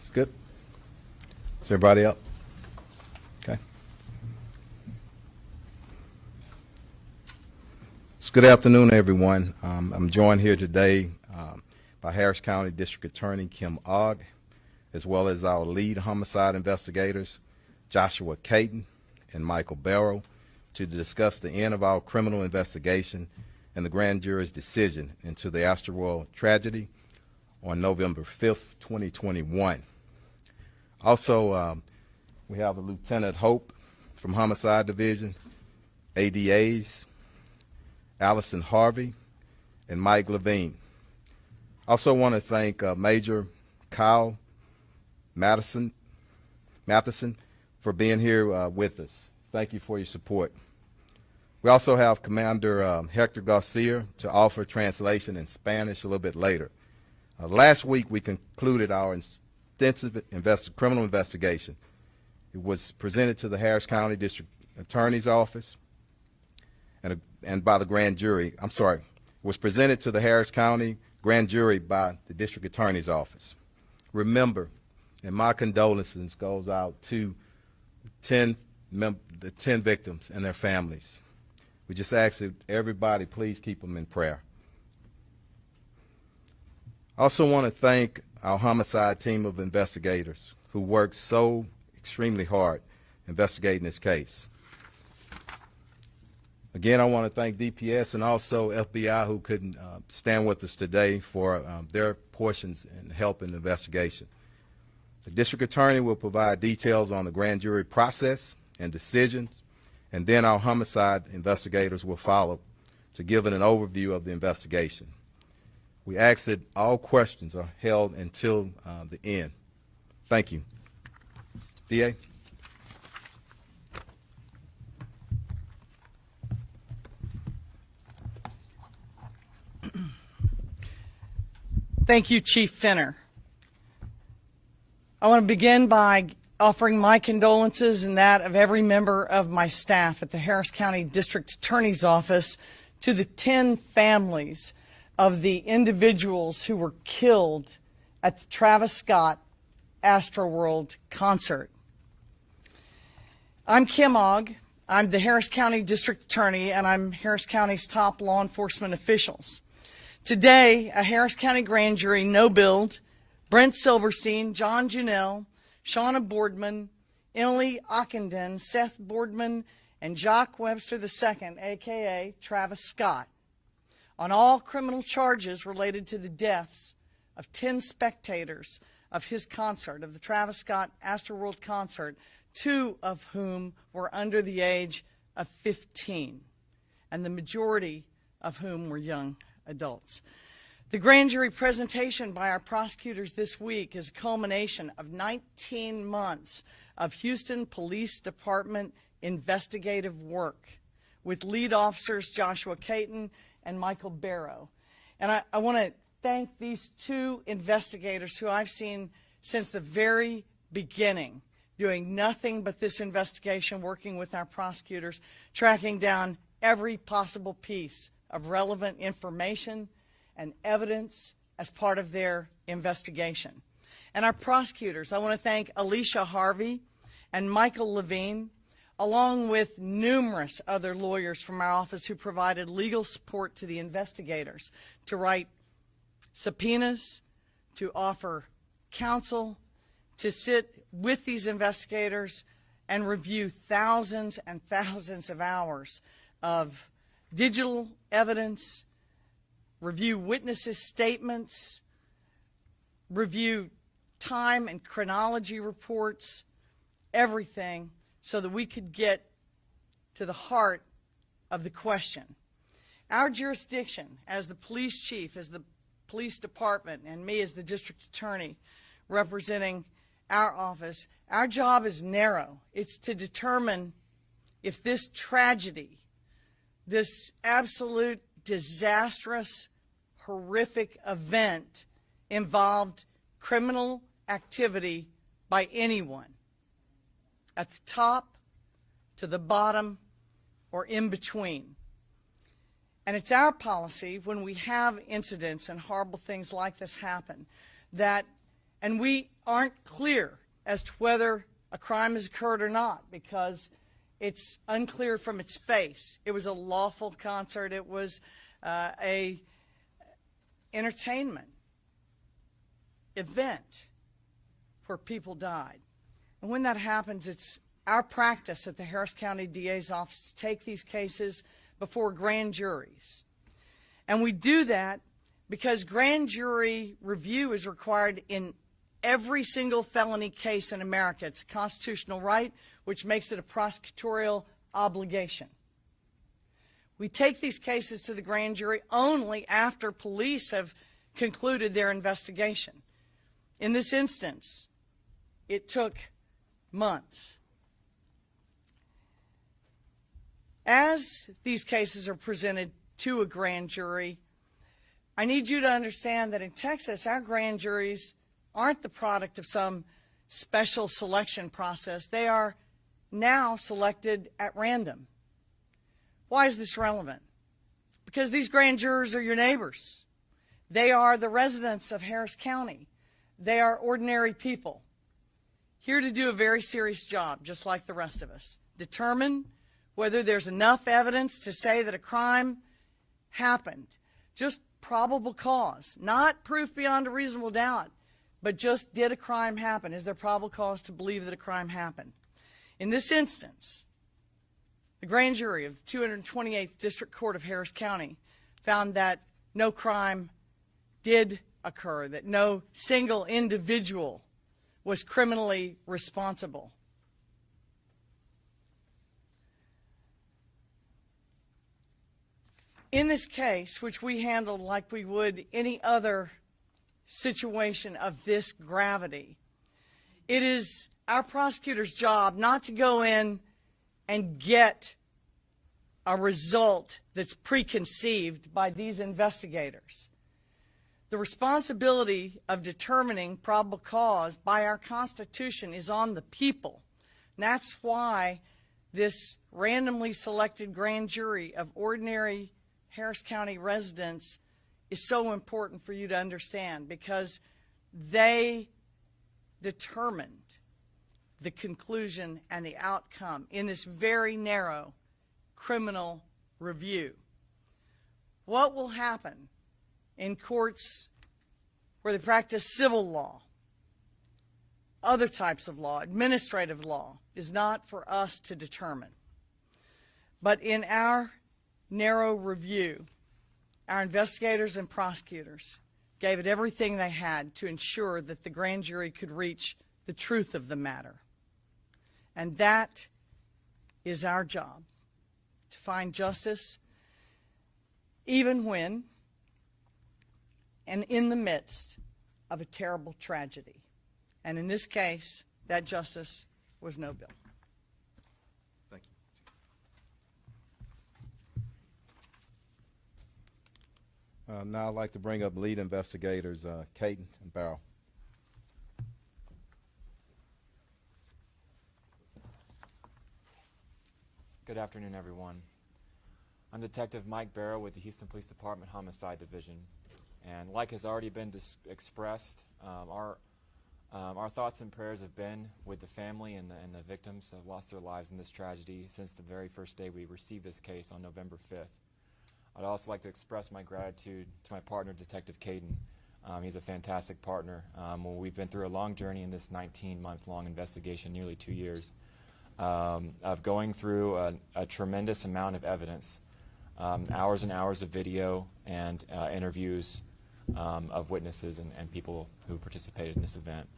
It's good. Is everybody up? Okay. It's good afternoon, everyone. I'm joined here today by Harris County District Attorney Kim Ogg, as well as our lead homicide investigators, Joshua Caton and Michael Barrow, to discuss the end of our criminal investigation and the grand jury's decision into the Astroworld tragedy on November 5th, 2021. Also, we have a Lieutenant Hope from Homicide Division, ADAs, Allison Harvey, and Mike Levine. Also want to thank Major Kyle Matheson for being here with us. Thank you for your support. We also have Commander Hector Garcia to offer translation in Spanish a little bit later. Last week we concluded our extensive criminal investigation. It was presented to the Harris County District Attorney's Office and by the grand jury. I'm sorry, it was presented to the Harris County grand jury by the District Attorney's Office. Remember, and my condolences goes out to the 10 victims and their families. We just ask that everybody please keep them in prayer. I also want to thank our homicide team of investigators who worked so extremely hard investigating this case. Again, I want to thank DPS and also FBI who couldn't stand with us today for their portions and help in the investigation. The district attorney will provide details on the grand jury process and decisions, and then our homicide investigators will follow to give an overview of the investigation. We ask that all questions are held until the end. Thank you. DA? Thank you, Chief Finner. I want to begin by offering my condolences and that of every member of my staff at the Harris County District Attorney's Office to the 10 families of the individuals who were killed at the Travis Scott Astroworld concert. I'm Kim Ogg. I'm the Harris County District Attorney, and I'm Harris County's top law enforcement officials. Today, a Harris County grand jury no-billed Brent Silberstein, John Junell, Shauna Boardman, Emily Ockenden, Seth Boardman, and Jacques Webster II, a.k.a. Travis Scott, on all criminal charges related to the deaths of 10 spectators of his concert, of the Travis Scott Astroworld concert, 2 of whom were under the age of 15, and the majority of whom were young adults. The grand jury presentation by our prosecutors this week is a culmination of 19 months of Houston Police Department investigative work with lead officers Joshua Caton and Michael Barrow. And I want to thank these 2 investigators who I've seen since the very beginning, doing nothing but this investigation, working with our prosecutors, tracking down every possible piece of relevant information and evidence as part of their investigation. And our prosecutors, I want to thank Alicia Harvey and Michael Levine, along with numerous other lawyers from our office who provided legal support to the investigators, to write subpoenas, to offer counsel, to sit with these investigators and review thousands and thousands of hours of digital evidence, review witnesses' statements, review time and chronology reports, everything, so that we could get to the heart of the question. Our jurisdiction as the police chief, as the police department, and me as the district attorney representing our office, our job is narrow. It's to determine if this tragedy, this absolute disastrous, horrific event involved criminal activity by anyone, at the top, to the bottom, or in between. And it's our policy when we have incidents and horrible things like this happen that And we aren't clear as to whether a crime has occurred or not because it's unclear from its face. It was a lawful concert. It was a entertainment event where people died. And when that happens, it's our practice at the Harris County DA's office to take these cases before grand juries. And we do that because grand jury review is required in every single felony case in America. It's a constitutional right, which makes it a prosecutorial obligation. We take these cases to the grand jury only after police have concluded their investigation. In this instance, it took months. As these cases are presented to a grand jury, I need you to understand that in Texas, our grand juries aren't the product of some special selection process. They are now selected at random. Why is this relevant? Because these grand jurors are your neighbors. They are the residents of Harris County. They are ordinary people, here to do a very serious job, just like the rest of us. Determine whether there's enough evidence to say that a crime happened. Just probable cause, not proof beyond a reasonable doubt, but just did a crime happen? Is there probable cause to believe that a crime happened? In this instance, the grand jury of the 228th District Court of Harris County found that no crime did occur, that no single individual was criminally responsible. In this case, which we handled like we would any other situation of this gravity, it is our prosecutor's job not to go in and get a result that's preconceived by these investigators. The responsibility of determining probable cause by our Constitution is on the people. And that's why this randomly selected grand jury of ordinary Harris County residents is so important for you to understand, because they determined the conclusion and the outcome in this very narrow criminal review. What will happen in courts where they practice civil law, other types of law, administrative law, is not for us to determine. But in our narrow review, our investigators and prosecutors gave it everything they had to ensure that the grand jury could reach the truth of the matter. And that is our job, to find justice even when and in the midst of a terrible tragedy. And in this case, that justice was no bill. Thank you. Now I'd like to bring up lead investigators Caden and Barrow. Good afternoon, everyone. I'm Detective Mike Barrow with the Houston Police Department Homicide Division. And like has already been expressed, our thoughts and prayers have been with the family and the victims that have lost their lives in this tragedy since the very first day we received this case on November 5th. I'd also like to express my gratitude to my partner, Detective Caden. He's a fantastic partner. We've been through a long journey in this 19-month-long investigation, nearly 2 years, of going through a tremendous amount of evidence, hours and hours of video and interviews of witnesses and people who participated in this event.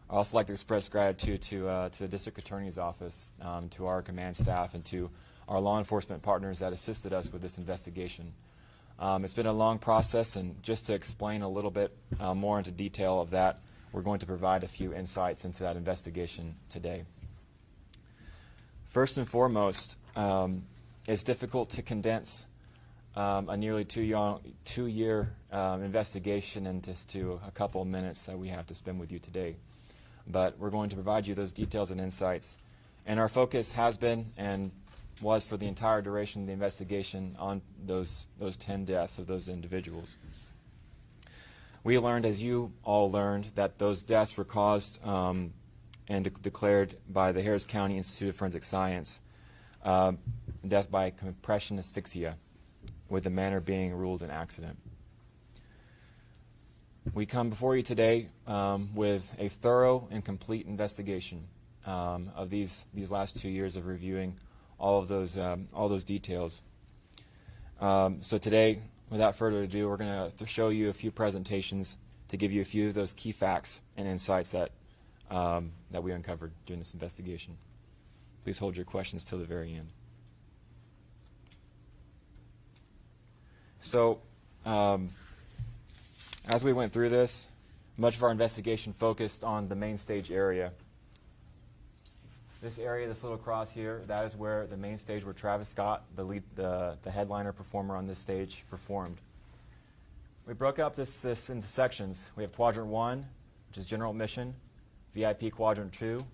I'd also like to express gratitude to the District Attorney's Office, to our command staff, and to our law enforcement partners that assisted us with this investigation. It's been a long process, and just to explain a little bit more into detail of that, we're going to provide a few insights into that investigation today. First and foremost, it's difficult to condense a nearly two-year investigation into just a couple of minutes that we have to spend with you today. But we're going to provide you those details and insights. And our focus has been and was for the entire duration of the investigation on those 10 deaths of those individuals. We learned, as you all learned, that those deaths were caused and declared by the Harris County Institute of Forensic Science, death by compression asphyxia, with the manner being ruled an accident. We come before you today with a thorough and complete investigation of these last 2 years of reviewing all those details. So today, without further ado, we're going to show you a few presentations to give you a few of those key facts and insights that we uncovered during this investigation. Please hold your questions till the very end. So, as we went through this, much of our investigation focused on the main stage area. This area, this little cross here, that is where the main stage where Travis Scott, the headliner performer on this stage, performed. We broke up this into sections. We have Quadrant 1, which is General Admission, VIP Quadrant 2,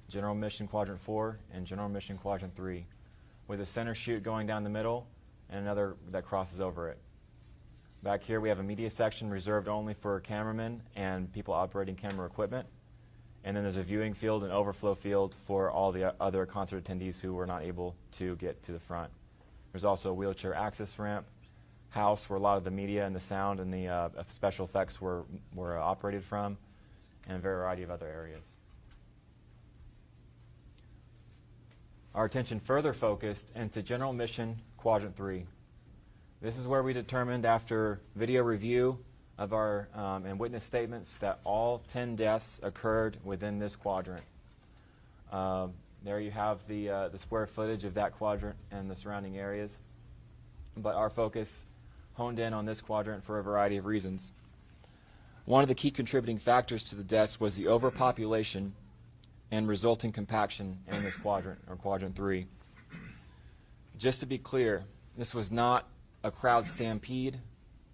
General Admission Quadrant 4, and General Admission Quadrant 3, with a center chute going down the middle and another that crosses over it. Back here we have a media section reserved only for cameramen and people operating camera equipment. And then there's a viewing field and overflow field for all the other concert attendees who were not able to get to the front. There's also a wheelchair access ramp, house where a lot of the media and the sound and the special effects were operated from, and a variety of other areas. Our attention further focused into General Admission Quadrant 3. This is where we determined, after video review of our and witness statements, that all 10 deaths occurred within this quadrant. There you have the square footage of that quadrant and the surrounding areas. But our focus honed in on this quadrant for a variety of reasons. One of the key contributing factors to the deaths was the overpopulation and resulting compaction in this quadrant, or Quadrant 3. Just to be clear, this was not a crowd stampede.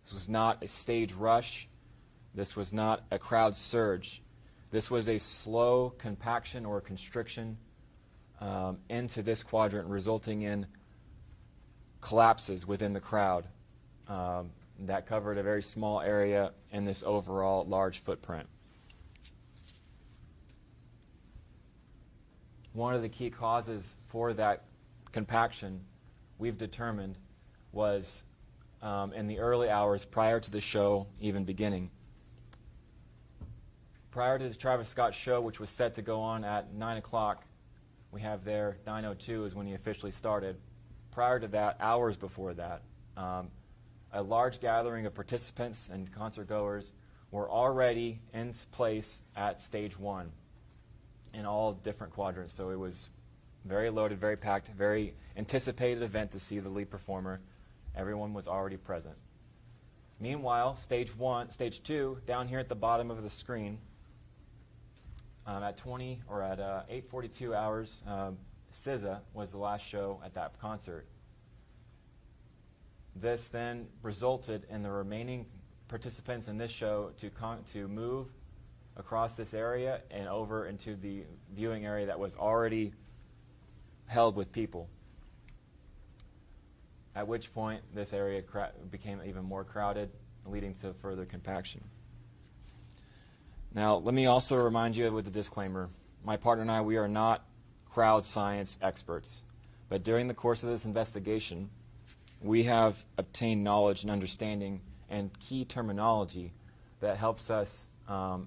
This was not a stage rush. This was not a crowd surge. This was a slow compaction or constriction into this quadrant, resulting in collapses within the crowd that covered a very small area in this overall large footprint. One of the key causes for that compaction we've determined was in the early hours prior to the show even beginning. Prior to the Travis Scott show, which was set to go on at 9 o'clock, we have there 9:02 is when he officially started. Prior to that, hours before that, a large gathering of participants and concert goers were already in place at stage 1 in all different quadrants. So it was very loaded, very packed, very anticipated event to see the lead performer. Everyone was already present. Meanwhile, stage 2, down here at the bottom of the screen, at 8:42 hours, SZA was the last show at that concert. This then resulted in the remaining participants in this show to move across this area and over into the viewing area that was already held with people. At which point, this area became even more crowded, leading to further compaction. Now, let me also remind you with a disclaimer. My partner and I, we are not crowd science experts. But during the course of this investigation, we have obtained knowledge and understanding and key terminology that helps us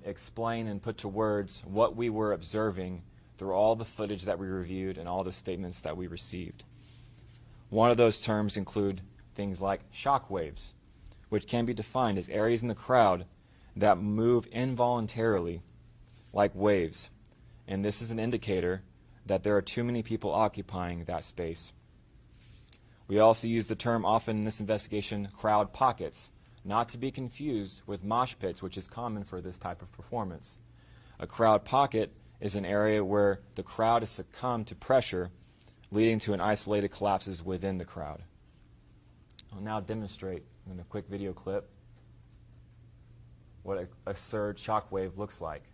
explain and put to words what we were observing through all the footage that we reviewed and all the statements that we received. One of those terms include things like shock waves, which can be defined as areas in the crowd that move involuntarily like waves. And this is an indicator that there are too many people occupying that space. We also use the term often in this investigation, crowd pockets, not to be confused with mosh pits, which is common for this type of performance. A crowd pocket is an area where the crowd has succumbed to pressure, leading to an isolated collapses within the crowd. I'll now demonstrate in a quick video clip what a surge shock wave looks like.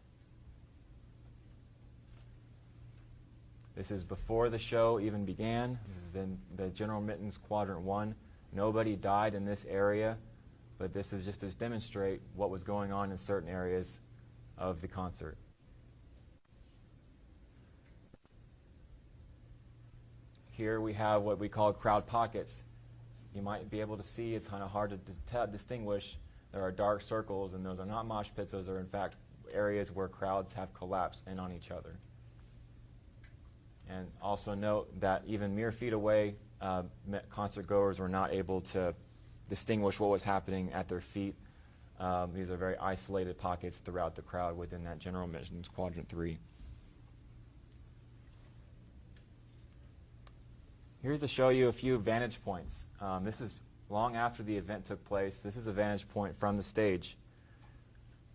This is before the show even began. This is in the General Admittance Quadrant 1. Nobody died in this area but this is just to demonstrate what was going on in certain areas of the concert. Here we have what we call crowd pockets. You might be able to see, it's kind of hard to distinguish. There are dark circles, and those are not mosh pits. Those are, in fact, areas where crowds have collapsed in on each other. And also note that even mere feet away, concert goers were not able to distinguish what was happening at their feet. These are very isolated pockets throughout the crowd within that general admissions quadrant 3. Here's to show you a few vantage points. This is long after the event took place. This is a vantage point from the stage.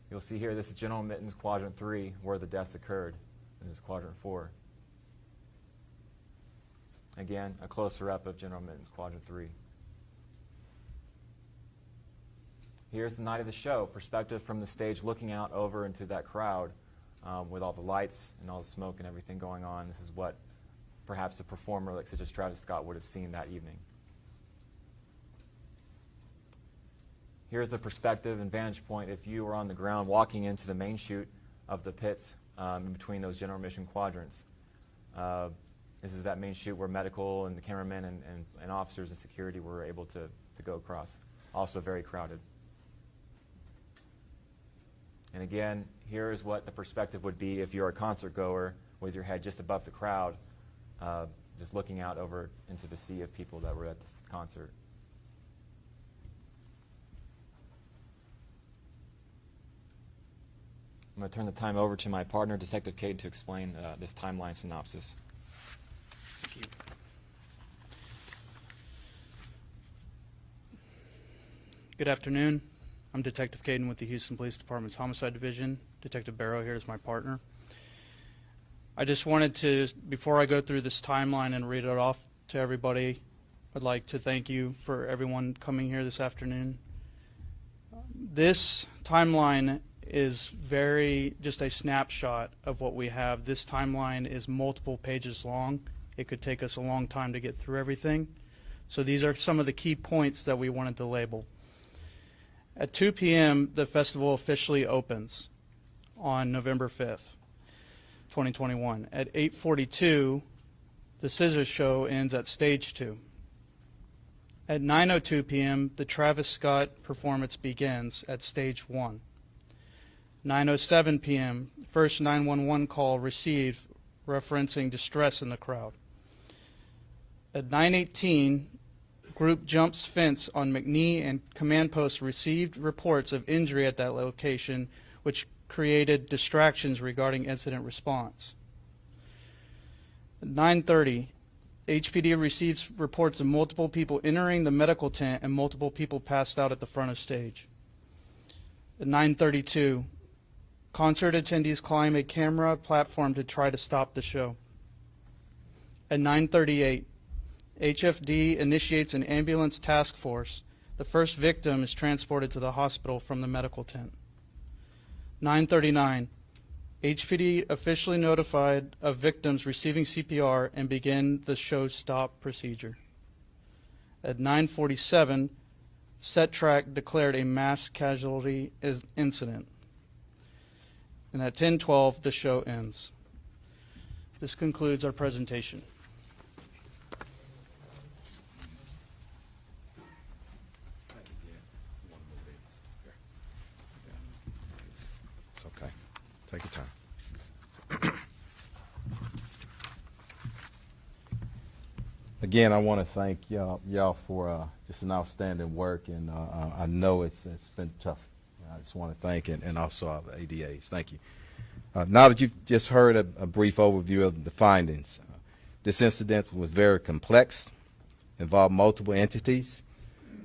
You'll see here, this is general admittance quadrant 3, where the deaths occurred. This is quadrant 4. Again, a closer up of general admittance quadrant 3. Here's the night of the show, perspective from the stage looking out over into that crowd with all the lights and all the smoke and everything going on. This is what perhaps a performer like such as Travis Scott would have seen that evening. Here's the perspective and vantage point if you were on the ground walking into the main chute of the pits in between those general admission quadrants. This is that main chute where medical and the cameramen and officers and security were able to go across. Also very crowded. And again, here is what the perspective would be if you're a concert goer with your head just above the crowd, just looking out over into the sea of people that were at this concert. I'm going to turn the time over to my partner, Detective Cade, to explain this timeline synopsis. Thank you. Good afternoon. I'm Detective Caden with the Houston Police Department's Homicide Division. Detective Barrow here is my partner. I just wanted to, before I go through this timeline and read it off to everybody, I'd like to thank you for everyone coming here this afternoon. This timeline is just a snapshot of what we have. This timeline is multiple pages long. It could take us a long time to get through everything. So these are some of the key points that we wanted to label. At 2 p.m., the festival officially opens on November 5th, 2021. At 8:42, the Scissors Show ends at Stage 2. At 9:02 p.m., the Travis Scott performance begins at Stage 1. 9:07 p.m., first 911 call received referencing distress in the crowd. At 9:18, group jumps fence on McNee and command post received reports of injury at that location, which created distractions regarding incident response. At 9:30, HPD receives reports of multiple people entering the medical tent and multiple people passed out at the front of stage. At 9:32, concert attendees climb a camera platform to try to stop the show. At 9:38, HFD initiates an ambulance task force. The first victim is transported to the hospital from the medical tent. 9:39, HPD officially notified of victims receiving CPR and begin the show stop procedure. At 9:47, Set Track declared a mass casualty incident. And at 10:12, the show ends. This concludes our presentation. It's okay. Take your time. Again, I want to thank y'all for just an outstanding work, and I know it's been tough. I just want to thank and also our ADAs. Thank you. Now that you've just heard a brief overview of the findings, this incident was very complex, involved multiple entities.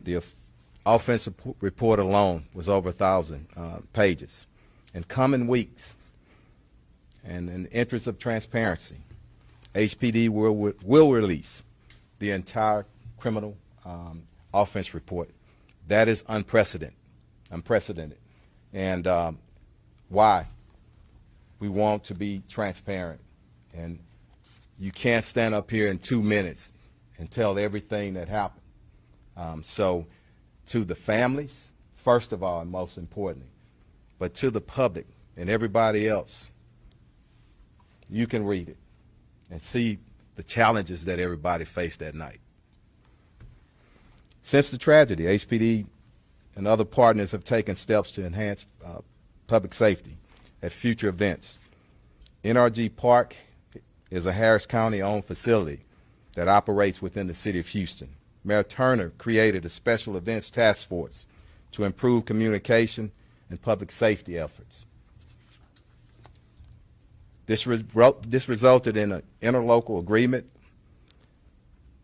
The offensive report alone was over 1,000 pages. In coming weeks, and in the interest of transparency, HPD will release the entire criminal offense report. That is unprecedented. And why? We want to be transparent. And you can't stand up here in 2 minutes and tell everything that happened. So to the families, first of all and most importantly, but to the public and everybody else. You can read it and see the challenges that everybody faced that night. Since the tragedy, HPD and other partners have taken steps to enhance public safety at future events. NRG Park is a Harris County-owned facility that operates within the city of Houston. Mayor Turner created a special events task force to improve communication and public safety efforts. This resulted in an interlocal agreement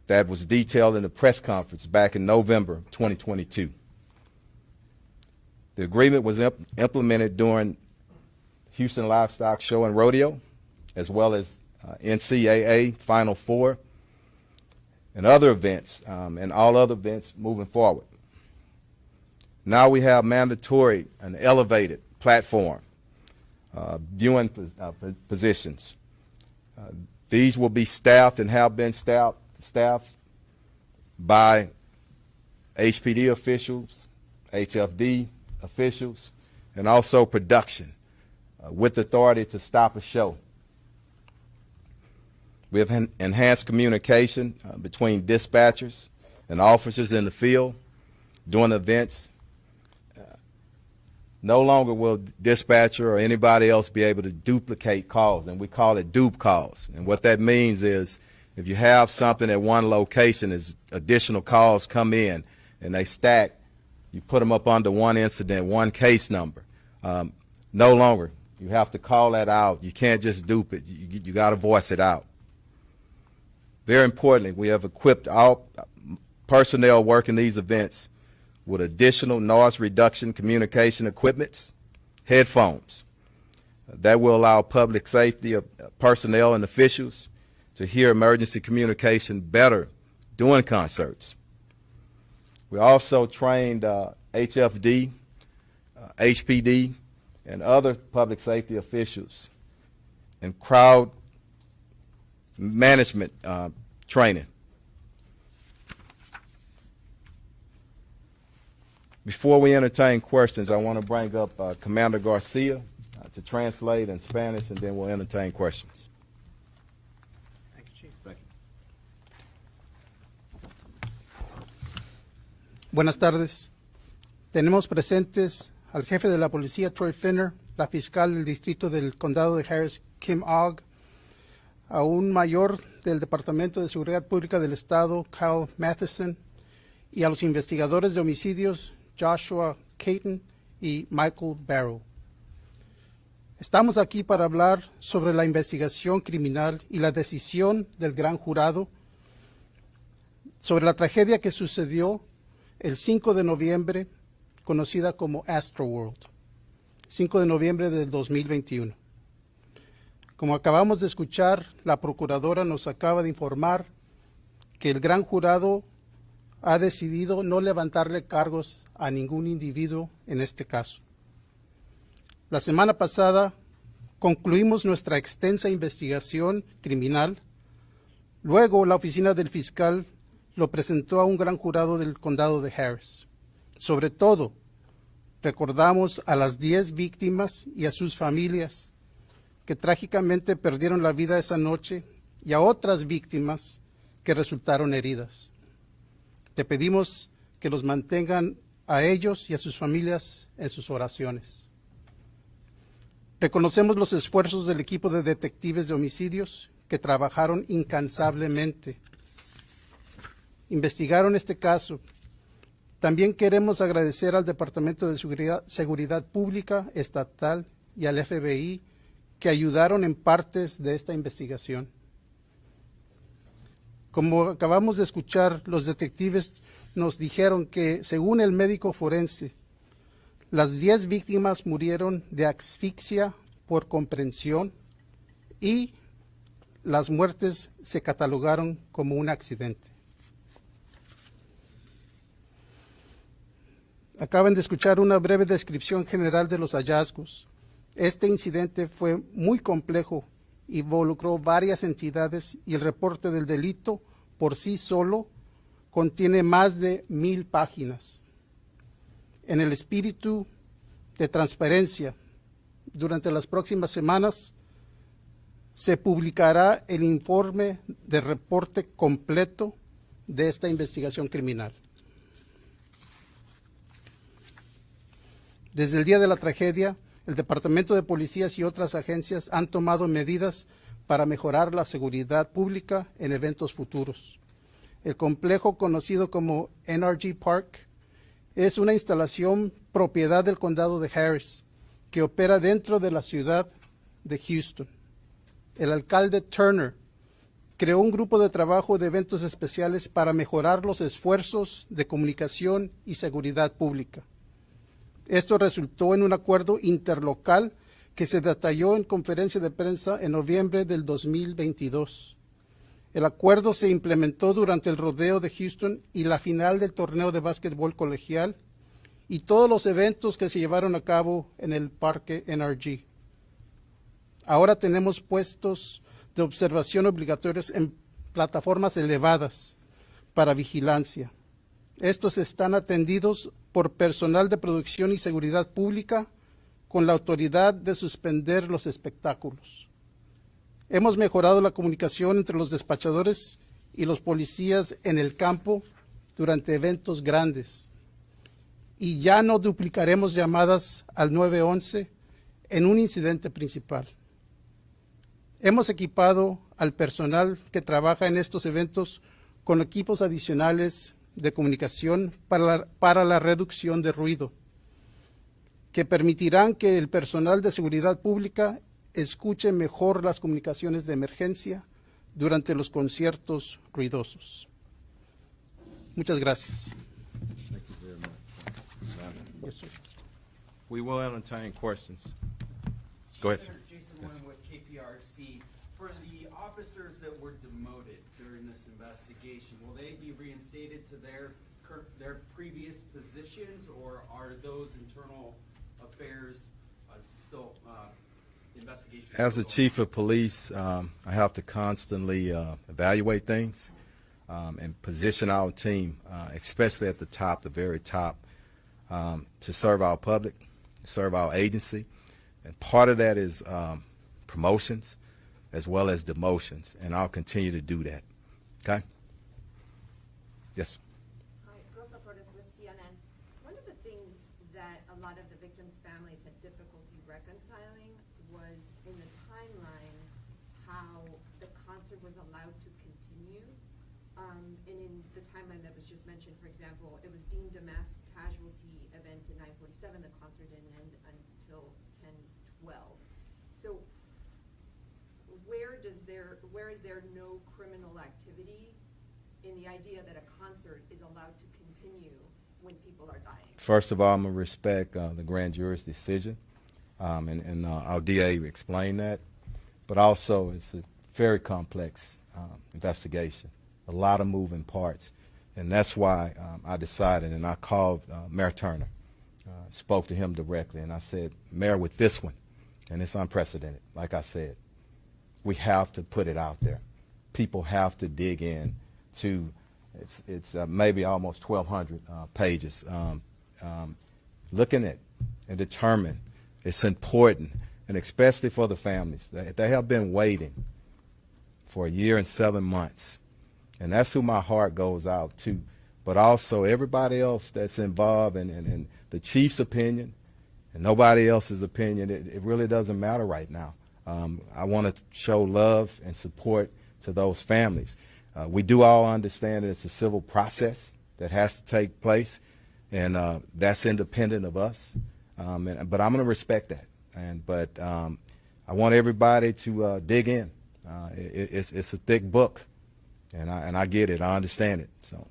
that was detailed in the press conference back in November 2022. The agreement was implemented during Houston Livestock Show and Rodeo, as well as NCAA Final Four and other events, and all other events moving forward. Now we have mandatory and elevated platform viewing positions. These will be staffed and have been staffed by HPD officials, HFD officials, and also production with authority to stop a show. We have enhanced communication between dispatchers and officers in the field during events. No longer will dispatcher or anybody else be able to duplicate calls, and we call it dupe calls. And what that means is if you have something at one location, as additional calls come in and they stack, you put them up under one incident, one case number. No longer. You have to call that out. You can't just dupe it. You got to voice it out. Very importantly, we have equipped all personnel working these events with additional noise reduction communication equipment, headphones. That will allow public safety personnel and officials to hear emergency communication better during concerts. We also trained HFD, HPD, and other public safety officials in crowd management training. Before we entertain questions, I want to bring up Commander Garcia to translate in Spanish, and then we'll entertain questions. Thank you, Chief. Thank you. Buenas tardes. Tenemos presentes al jefe de la policía, Troy Finner, la fiscal del distrito del condado de Harris, Kim Ogg, a un mayor del Departamento de Seguridad Pública del Estado, Kyle Matheson, y a los investigadores de homicidios, Joshua Caton y Michael Barrow. Estamos aquí para hablar sobre la investigación criminal y la decisión del gran jurado sobre la tragedia que sucedió el 5 de noviembre, conocida como Astroworld, 5 de noviembre del 2021. Como acabamos de escuchar, la procuradora nos acaba de informar que el gran jurado ha decidido no levantarle cargos a ningún individuo en este caso. La semana pasada concluimos nuestra extensa investigación criminal. Luego, la oficina del fiscal lo presentó a un gran jurado del condado de Harris. Sobre todo, recordamos a las 10 víctimas y a sus familias que trágicamente perdieron la vida esa noche y a otras víctimas que resultaron heridas. Le pedimos que los mantengan a ellos y a sus familias en sus oraciones. Reconocemos los esfuerzos del equipo de detectives de homicidios que trabajaron incansablemente. Investigaron este caso. También queremos agradecer al Departamento de Seguridad Pública Estatal y al FBI que ayudaron en partes de esta investigación. Como acabamos de escuchar, los detectives nos dijeron que, según el médico forense, las 10 víctimas murieron de asfixia por comprensión y las muertes se catalogaron como un accidente. Acaban de escuchar una breve descripción general de los hallazgos. Este incidente fue muy complejo, involucró varias entidades y el reporte del delito por sí solo contiene más de 1000 páginas. En el espíritu de transparencia, durante las próximas semanas se publicará el informe de reporte completo de esta investigación criminal. Desde el día de la tragedia, el Departamento de Policías y otras agencias han tomado medidas para mejorar la seguridad pública en eventos futuros. El complejo conocido como NRG Park es una instalación propiedad del condado de Harris que opera dentro de la ciudad de Houston. El alcalde Turner creó un grupo de trabajo de eventos especiales para mejorar los esfuerzos de comunicación y seguridad pública. Esto resultó en un acuerdo interlocal que se detalló en conferencia de prensa en noviembre del 2022. El acuerdo se implementó durante el rodeo de Houston y la final del torneo de básquetbol colegial y todos los eventos que se llevaron a cabo en el parque NRG. Ahora tenemos puestos de observación obligatorios en plataformas elevadas para vigilancia. Estos están atendidos por personal de producción y seguridad pública con la autoridad de suspender los espectáculos. Hemos mejorado la comunicación entre los despachadores y los policías en el campo durante eventos grandes. Y ya no duplicaremos llamadas al 911 en un incidente principal. Hemos equipado al personal que trabaja en estos eventos con equipos adicionales de comunicación para la reducción de ruido, que permitirán que el personal de seguridad pública escuche mejor las comunicaciones de emergencia durante los conciertos ruidosos. Muchas gracias. Thank you very much. Yes, sir. We will entertain questions. Go ahead, sir. Jason Yes. Warren with KPRC. For the officers that were demoted during this investigation, will they be reinstated to their previous positions, or are those internal affairs still investigations? As the chief of police, I have to constantly evaluate things and position our team, especially at the top, the very top, to serve our public, serve our agency. And part of that is promotions as well as demotions, and I'll continue to do that. Okay? Yes. Hi, Rosa Flores with CNN. One of the things that a lot of the victims' families had difficulty reconciling was in the timeline how the concert was allowed to continue. And in the timeline that was just mentioned, for example, it was deemed a mass casualty event in 9:47. The concert didn't end until 10:12. So where is there no criminal activity in the idea that a concert is allowed to continue when people are dying? First of all, I'm going to respect the grand jury's decision, and our DA explained that. But also, it's a very complex investigation, a lot of moving parts. And that's why I decided, and I called Mayor Turner, spoke to him directly, and I said, Mayor, with this one, and it's unprecedented, like I said, we have to put it out there. People have to dig in to, it's maybe almost 1,200 pages. Looking at and determine it's important, and especially for the families. They have been waiting for 1 year and 7 months, and that's who my heart goes out to. But also everybody else that's involved, and the chief's opinion, and nobody else's opinion. It really doesn't matter right now. I want to show love and support to those families. We do all understand that it's a civil process that has to take place, and that's independent of us. But I'm going to respect that. But I want everybody to dig in. It's a thick book, and I get it. I understand it. So,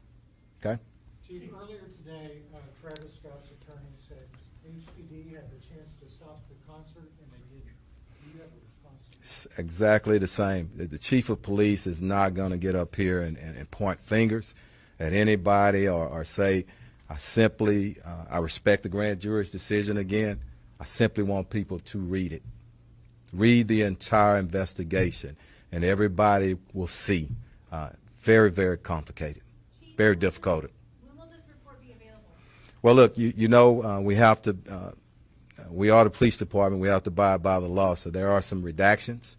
okay. Chief, earlier today, Travis Scott's attorney said HPD had the chance to stop the concert and they didn't. Do you have a response? It's exactly the same. The chief of police is not going to get up here and point fingers at anybody or say, I respect the grand jury's decision again. I simply want people to read it. Read the entire investigation, and everybody will see. Very, very complicated, very difficult. When will this report be available? Well, look, you know, we have to, we are the police department. We have to abide by the law. So there are some redactions.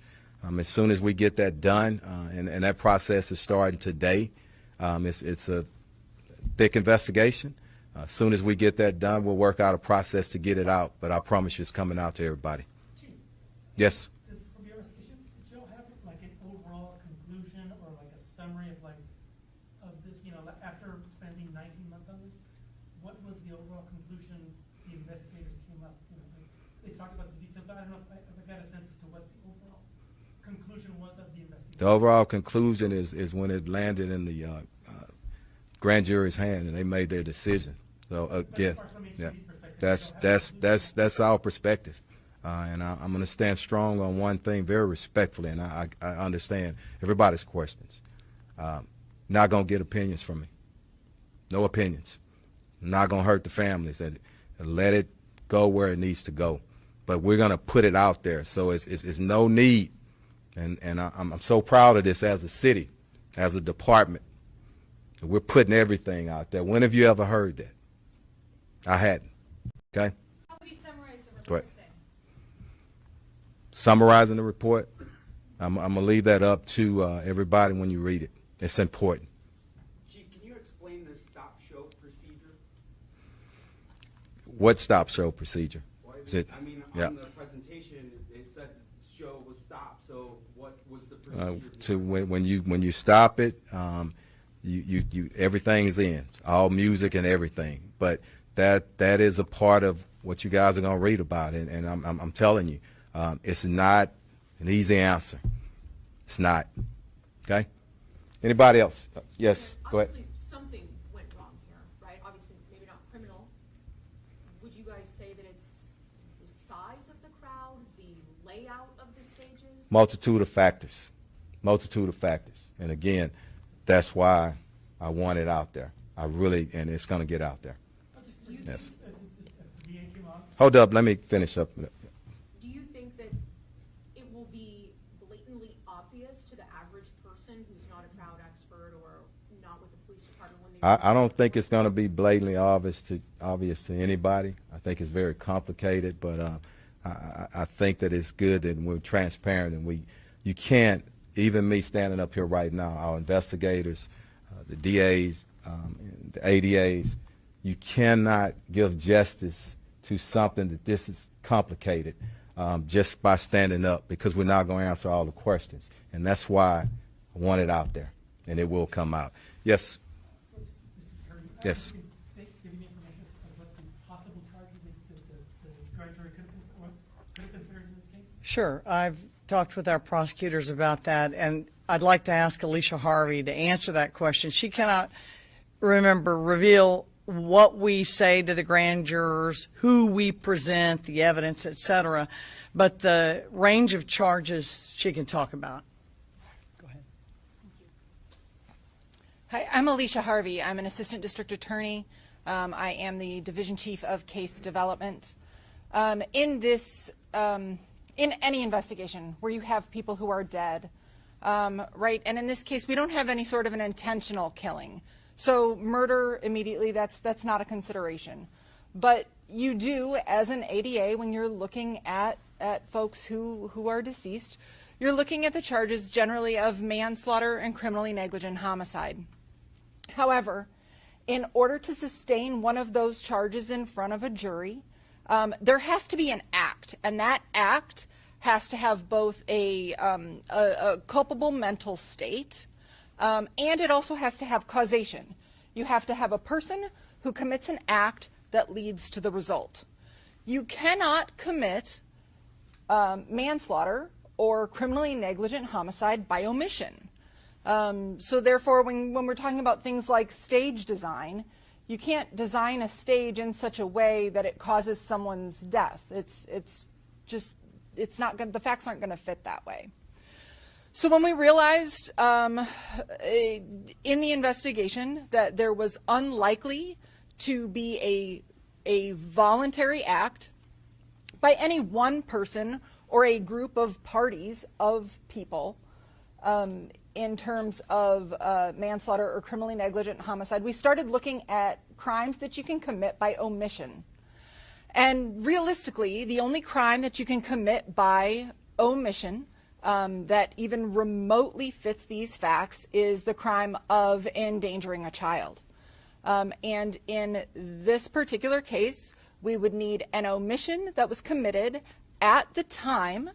As soon as we get that done, and that process is starting today, it's a thick investigation. As soon as we get that done, we'll work out a process to get it out. But I promise you it's coming out to everybody. Chief, Yes? from your investigation, did y'all have like an overall conclusion or like a summary of like, of this, you know, after spending 19 months on this, what was the overall conclusion the investigators came up? You know, like, they talked about the details, but I don't know if I got a sense as to what the overall conclusion was of the investigation. The overall conclusion is when it landed in the grand jury's hand and they made their decision. So again, yeah, that's our perspective, and I'm going to stand strong on one thing very respectfully, and I understand everybody's questions. Not going to get opinions from me. No opinions. Not going to hurt the families. And let it go where it needs to go. But we're going to put it out there. So it's no need. And I'm so proud of this as a city, as a department. We're putting everything out there. When have you ever heard that? I hadn't. Okay? How would you summarize the report? Go ahead. Summarizing the report, I'm going to leave that up to everybody when you read it. It's important. Chief, can you explain the stop-show procedure? What stop-show procedure? Well, Is it? I mean, Yeah. on the presentation, it said the show was stopped. So what was the procedure? To when you stop it, you everything is in, all music and everything. But that is a part of what you guys are going to read about, and I'm telling you, it's not an easy answer. It's not. Okay. Anybody else? Yes. Go ahead. Obviously, something went wrong here, right? Obviously, maybe not criminal. Would you guys say that it's the size of the crowd, the layout of the stages? Multitude of factors. Multitude of factors. And again, that's why I want it out there. I really, and it's going to get out there. Yes. Hold up. Let me finish up. Do you think that it will be blatantly obvious to the average person who's not a crowd expert or not with the police department when they... I don't think it's going to be blatantly obvious to anybody. I think it's very complicated, but I think that it's good that we're transparent, and you can't, even me standing up here right now, our investigators, the DAs, the ADAs, you cannot give justice to something that this is complicated just by standing up, because we're not going to answer all the questions. And that's why I want it out there, and it will come out. Yes? Yes. Give me information of what the possible charges the grand jury could have considered in this case? Sure. I've talked with our prosecutors about that, and I'd like to ask Alicia Harvey to answer that question. She cannot reveal what we say to the grand jurors, who we present, the evidence, etc. But the range of charges she can talk about. Go ahead. Hi, I'm Alicia Harvey. I'm an assistant district attorney. I am the division chief of case development. In any investigation where you have people who are dead, right, and in this case we don't have any sort of an intentional killing. So murder immediately, that's not a consideration. But you do, as an ADA, when you're looking at folks who are deceased, you're looking at the charges generally of manslaughter and criminally negligent homicide. However, in order to sustain one of those charges in front of a jury, there has to be an act, and that act has to have both a culpable mental state, and it also has to have causation. You have to have a person who commits an act that leads to the result. You cannot commit manslaughter or criminally negligent homicide by omission. So therefore, when we're talking about things like stage design, you can't design a stage in such a way that it causes someone's death. It's not going. The facts aren't going to fit that way. So when we realized in the investigation that there was unlikely to be a voluntary act by any one person or a group of parties of people in terms of manslaughter or criminally negligent homicide, we started looking at crimes that you can commit by omission. And realistically, the only crime that you can commit by omission that even remotely fits these facts is the crime of endangering a child. And in this particular case, we would need an omission that was committed at the time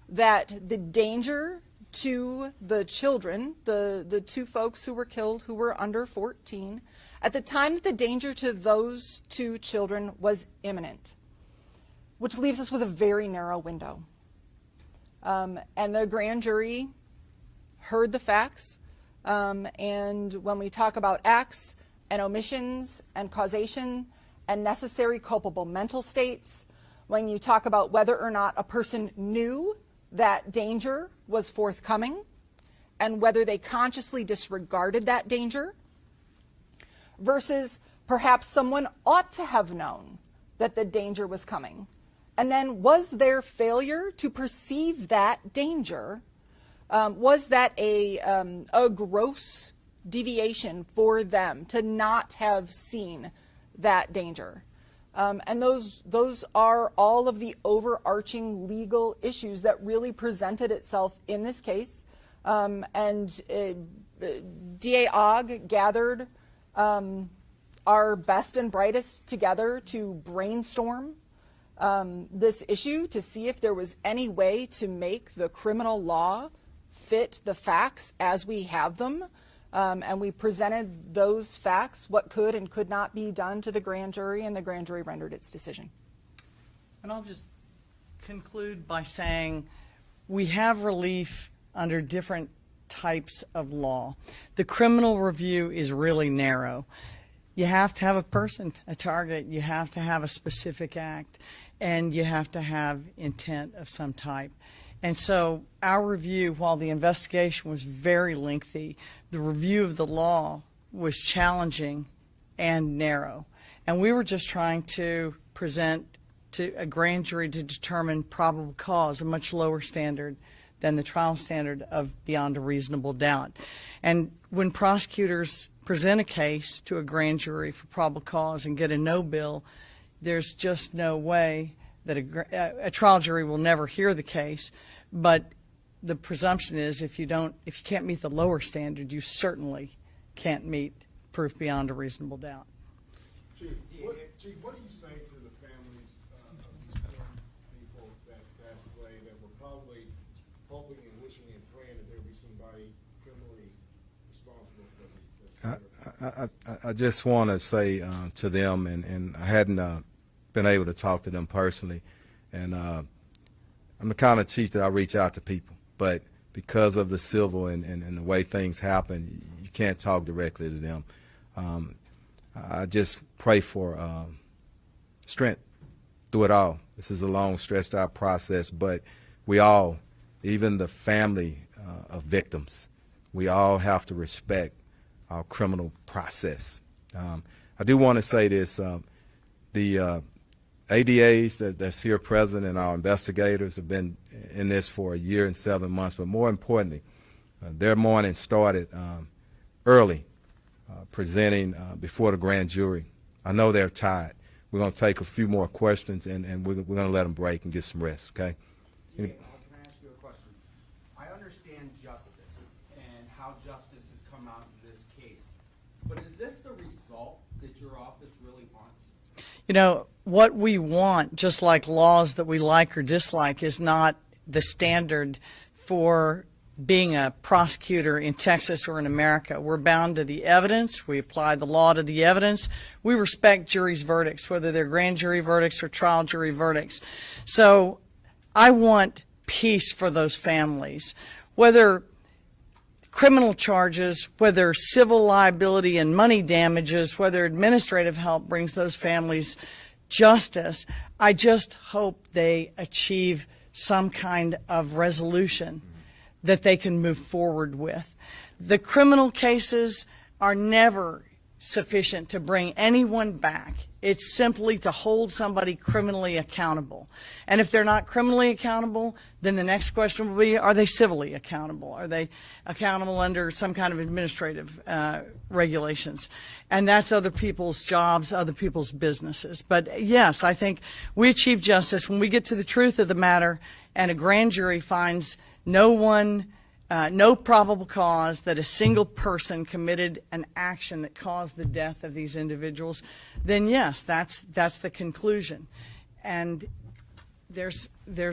that the danger to the children, the two folks who were killed who were under 14, at the time that the danger to those two children was imminent, which leaves us with a very narrow window. And the grand jury heard the facts, and when we talk about acts and omissions and causation and necessary culpable mental states, when you talk about whether or not a person knew that danger was forthcoming and whether they consciously disregarded that danger, versus perhaps someone ought to have known that the danger was coming. And then was their failure to perceive that danger, was that a gross deviation for them to not have seen that danger? And those are all of the overarching legal issues that really presented itself in this case. And DA Ogg gathered our best and brightest together to brainstorm this issue to see if there was any way to make the criminal law fit the facts as we have them. And we presented those facts, what could and could not be done, to the grand jury, and the grand jury rendered its decision. And I'll just conclude by saying we have relief under different types of law. The criminal review is really narrow. You have to have a person, a target, you have to have a specific act, and you have to have intent of some type. And so our review, while the investigation was very lengthy, the review of the law was challenging and narrow. And we were just trying to present to a grand jury to determine probable cause, a much lower standard than the trial standard of beyond a reasonable doubt. And when prosecutors present a case to a grand jury for probable cause and get a no bill, there's just no way that a trial jury will never hear the case. But the presumption is if you can't meet the lower standard, you certainly can't meet proof beyond a reasonable doubt. Chief, what do you say to the families of these 10 people that passed away that were probably hoping and wishing and praying that there would be somebody criminally responsible for this? I just want to say to them, and I hadn't been able to talk to them personally, and I'm the kind of chief that I reach out to people, but because of the civil and the way things happen, you can't talk directly to them. I just pray for strength through it all. This is a long, stretched out process, but we all, even the family of victims, we all have to respect our criminal process. I do want to say this, the ADAs that's here present and our investigators have been in this for 1 year and 7 months, but more importantly, their morning started early, presenting before the grand jury. I know they're tired. We're going to take a few more questions, and we're going to let them break and get some rest, okay? Can I ask you a question? I understand justice and how justice has come out in this case, but is this the result that your office really wants? You know, what we want, just like laws that we like or dislike, is not the standard for being a prosecutor in Texas or in America. We're bound to the evidence. We apply the law to the evidence. We respect juries' verdicts, whether they're grand jury verdicts or trial jury verdicts. So I want peace for those families, whether criminal charges, whether civil liability and money damages, whether administrative help brings those families justice. I just hope they achieve some kind of resolution that they can move forward with. The criminal cases are never sufficient to bring anyone back. It's simply to hold somebody criminally accountable. And if they're not criminally accountable, then the next question will be, are they civilly accountable? Are they accountable under some kind of administrative regulations? And that's other people's jobs, other people's businesses. But yes, I think we achieve justice when we get to the truth of the matter and a grand jury finds no probable cause that a single person committed an action that caused the death of these individuals, then yes, that's the conclusion. And there's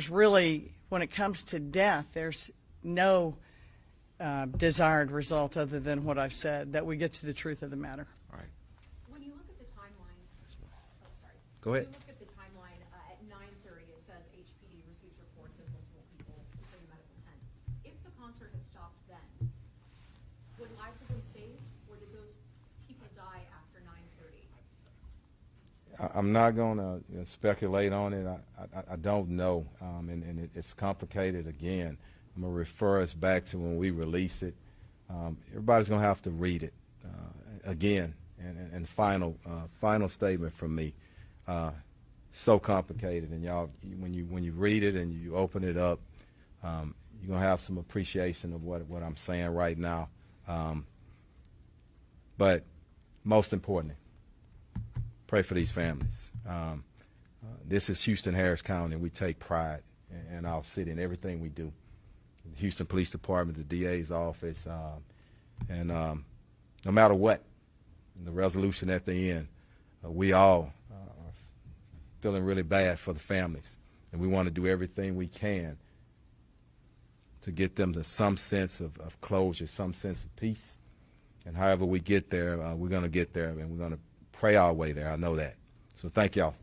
really, when it comes to death, there's no desired result other than what I've said, that we get to the truth of the matter. All right. When you look at the timeline, oh, sorry. Go ahead. When you look at the timeline, at 9:30, it says HPD receives reports of multiple people in a medical tent. If the concert had stopped then, would lives have been saved, or did those people die after 9:30? I'm not going to speculate on it. I don't know, and it's complicated again. I'm going to refer us back to when we release it. Everybody's going to have to read it again. And final statement from me. So complicated, and y'all, when you read it and you open it up, you're going to have some appreciation of what I'm saying right now. But most importantly, pray for these families. This is Houston, Harris County, and we take pride in our city and everything we do. The Houston Police Department, the DA's office, and no matter what, the resolution at the end, we all are feeling really bad for the families, and we want to do everything we can to get them to some sense of closure, some sense of peace. And however we get there, we're going to get there, and we're going to pray our way there. I know that. So thank y'all.